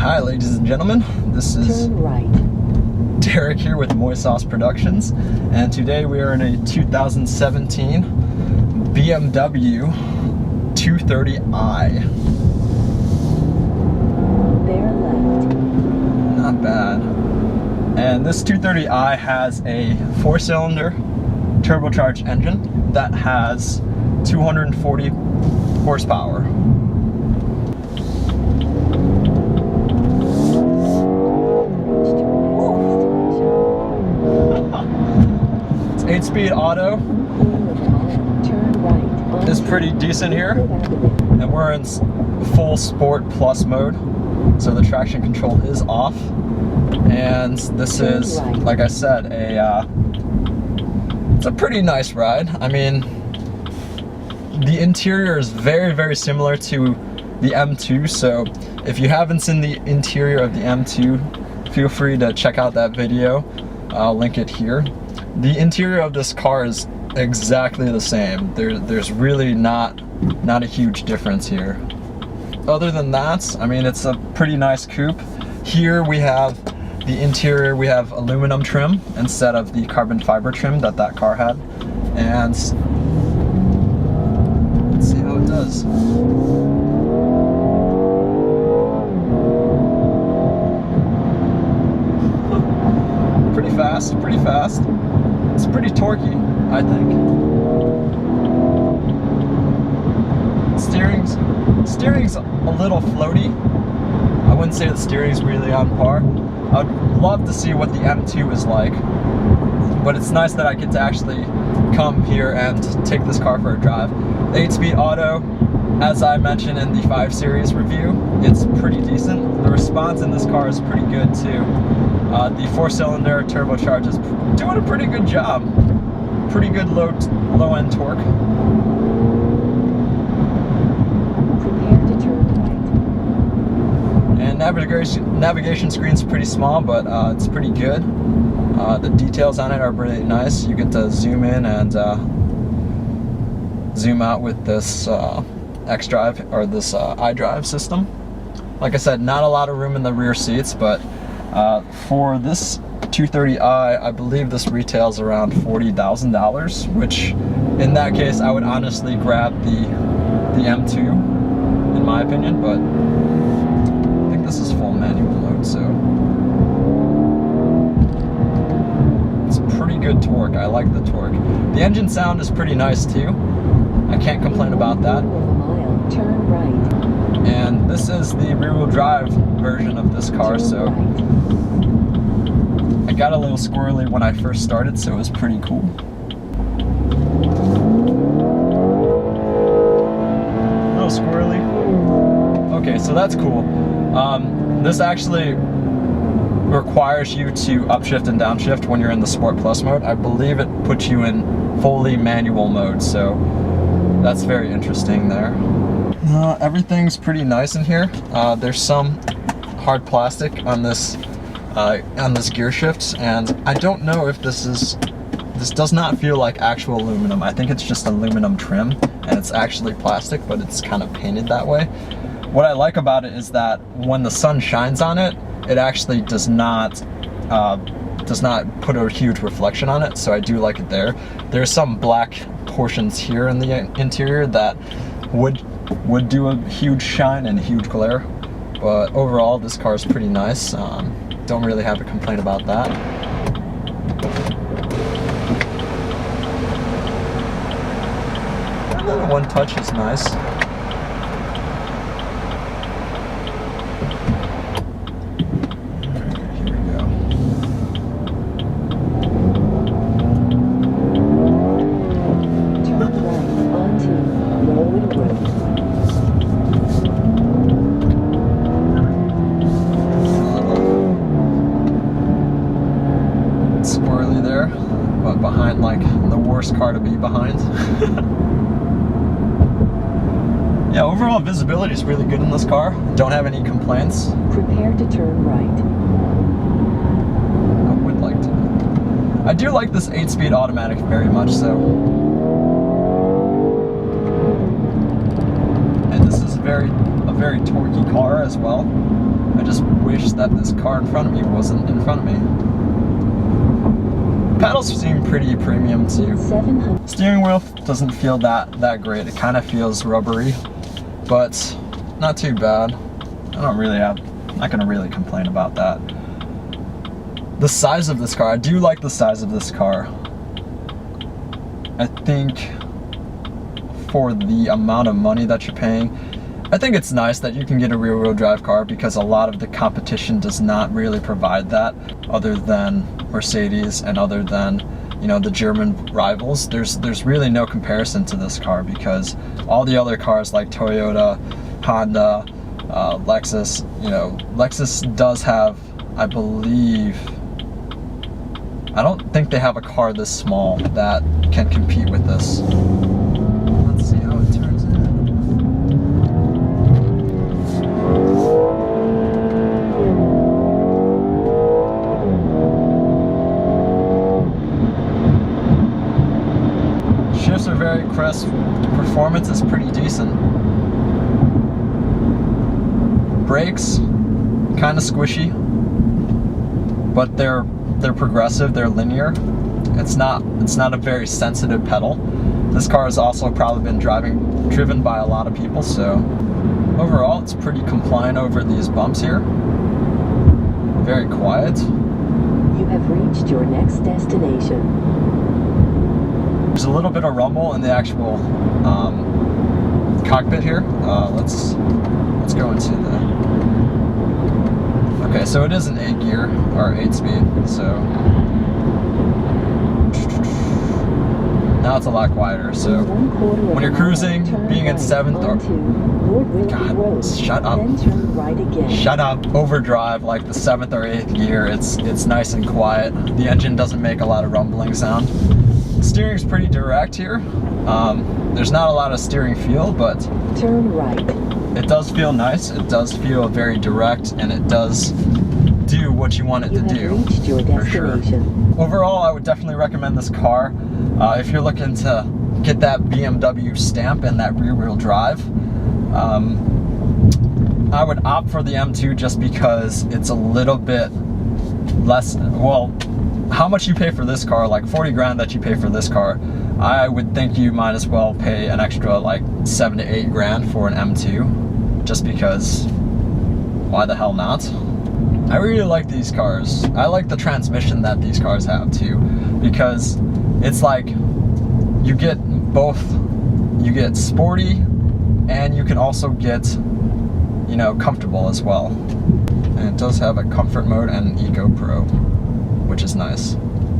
Hi ladies and gentlemen, this is Derrick here with Moy Sauce Productions, and today we are in a 2017 BMW 230i. Bear left. Not bad. And this 230i has a 4-cylinder turbocharged engine that has 240 horsepower. It's 8-speed auto. Is pretty decent here, and we're in full Sport Plus mode, so the traction control is off. And this is, like I said, it's a pretty nice ride. I mean, the interior is very, very similar to the M2, so if you haven't seen the interior of the M2, feel free to check out that video. I'll link it here. The interior of this car is exactly the same. There's really not a huge difference here. Other than that, I mean, it's a pretty nice coupe. Here we have the interior, we have aluminum trim instead of the carbon fiber trim that car had. And let's see how it does. Pretty fast, pretty fast. It's pretty torquey, I think. Steering's a little floaty. I wouldn't say the steering's really on par. I'd love to see what the M2 is like, but it's nice that I get to actually come here and take this car for a drive. The 8-speed auto, as I mentioned in the 5 Series review, it's pretty decent. The response in this car is pretty good too. The 4-cylinder turbocharge is doing a pretty good job. Pretty good low end torque. Prepare to turn right. And navigation screen's pretty small, but it's pretty good. The details on it are really nice. You get to zoom in and zoom out with this xDrive or this iDrive system. Like I said, not a lot of room in the rear seats, but for this 230i, I believe this retails around $40,000, which in that case I would honestly grab the M2 in my opinion, but I think this is full manual mode, so it's pretty good torque. I like the torque. The engine sound is pretty nice too. I can't complain about that. Turn right. And this is the rear-wheel drive version of this car, so I got a little squirrely when I first started, so it was pretty cool. A little squirrely. Okay, so that's cool. This actually requires you to upshift and downshift when you're in the Sport Plus mode. I believe it puts you in fully manual mode, so that's very interesting there. Everything's pretty nice in here. There's some hard plastic on this gear shifts, and I don't know if this does not feel like actual aluminum. I think it's just aluminum trim, and it's actually plastic, but it's kind of painted that way. What I like about it is that when the sun shines on it, it actually does not put a huge reflection on it, so I do like it there. There's some black portions here in the interior that would do a huge shine and huge glare, but overall this car is pretty nice. Don't really have a complaint about that. The one touch is nice. Here we go. Turn right onto Rolling Road. Squirrely there, but behind like the worst car to be behind. Yeah, overall visibility is really good in this car. Don't have any complaints. Prepare to turn right. I would like to. I do like this 8-speed automatic very much so. And this is a very torquey car as well. I just wish that this car in front of me wasn't in front of me. Pedals seem pretty premium too. 700. Steering wheel doesn't feel that great. It kind of feels rubbery, but not too bad. I'm not gonna really complain about that. The size of this car, I do like the size of this car. I think for the amount of money that you're paying, I think it's nice that you can get a rear-wheel drive car because a lot of the competition does not really provide that, other than Mercedes and other than, you know, the German rivals. There's really no comparison to this car because all the other cars like Toyota, Honda, Lexus, you know, Lexus does have, I believe, I don't think they have a car this small that can compete with this. Let's see how it turns in. Shifts are very crisp. Performance is pretty decent. Brakes, kind of squishy, but they're progressive, they're linear. It's not a very sensitive pedal. This car has also probably been driven by a lot of people, so overall it's pretty compliant over these bumps here. Very quiet. You have reached your next destination. There's a little bit of rumble in the actual cockpit here. Let's go into the. Okay, so it is an 8 gear or 8 speed. So now it's a lot quieter. So when you're cruising, being in 7th or God, shut up. Then turn right again. Shut up. Overdrive, like the 7th or 8th gear, it's nice and quiet. The engine doesn't make a lot of rumbling sound. Steering's pretty direct here. There's not a lot of steering feel, but turn right. It does feel nice. It does feel very direct, and it does do what you want it to do. You have reached your destination. For sure. Overall, I would definitely recommend this car if you're looking to get that BMW stamp and that rear-wheel drive. I would opt for the M2 just because it's a little bit less. Well, how much you pay for this car, like 40 grand that you pay for this car, I would think you might as well pay an extra like 7 to 8 grand for an M2, just because why the hell not? I really like these cars. I like the transmission that these cars have too, because it's like you get both, you get sporty and you can also get, you know, comfortable as well. And it does have a comfort mode and an Eco Pro, which is nice.